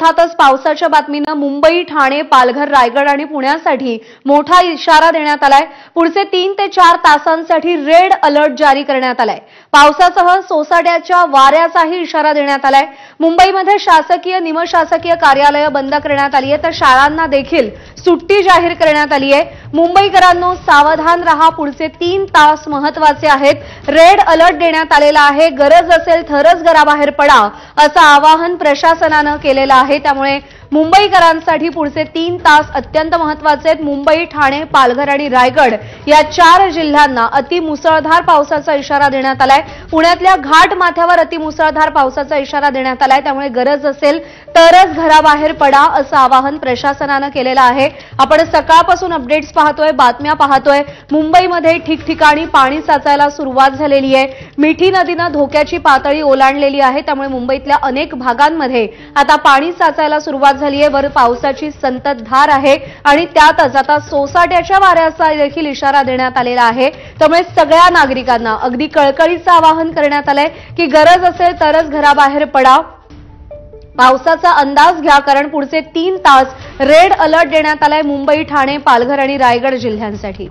अर्थातच पावसाच्या बातमीनं मुंबई, ठाणे, पालघर, रायगड आणि पुण्यासाठी मोठा इशारा देण्यात आलाय। पुढचे 3 ते 4 तासांसाठी रेड अलर्ट जारी करण्यात आलाय। पावसासह सोसाट्याच्या वाऱ्याचाही इशारा देण्यात आलाय। मुंबईमध्ये शासकीय, निमशासकीय कार्यालय बंद करण्यात आली आहे, तर शाळांना देखील सुट्टी जाहीर करण्यात आली आहे। मुंबईकरांनो, सावधान रहा, पुढचे 3 तास महत्त्वाचे आहेत। रेड अलर्ट देण्यात आलेला आहे। गरज असेल तरच घराबाहेर पडा असं आवाहन प्रशासनानं केलेलं आहे। त्यामुळे मुंबईकरांसाठी पुढचे 3 तास अत्यंत महत्त्वाचे आहेत। मुंबई, ठाणे, पालघर आणि रायगड या 4 जिल्ह्यांना अतिमुसळधार पावसाचा इशारा देण्यात आलाय। पुण्यातल्या घाट माथ्यावर अतिमुसळधार पावसाचा इशारा देण्यात आलाय। त्यामुळे गरज असेल तरच घराबाहेर पडा असं आवाहन प्रशासनानं केलेलं आहे। आपण सकाळपासून अपडेट्स पाहतोय, बातम्या पाहतोय। मुंबईमध्ये ठिकठिकाणी पाणी साचायला सुरुवात झालेली आहे। मिठी नदीनं धोक्याची पातळी ओलांडलेली आहे। त्यामुळे मुंबईतल्या अनेक भागांमध्ये आता पाणी साचायला सुरुवात झाली आहे। वर पावसाची संततधार आहे आणि त्यातच आता सोसाट्याच्या वाऱ्याचा देखील इशारा देण्यात आलेला आहे। त्यामुळे सगळ्या नागरिकांना अगदी कळकळीचं आवाहन करण्यात आलंय की गरज असेल तरच घराबाहेर पडा, पावसाचा अंदाज घ्या, कारण पुढचे 3 तास रेड अलर्ट देण्यात आलाय मुंबई, ठाणे, पालघर आणि रायगड जिल्ह्यांसाठी।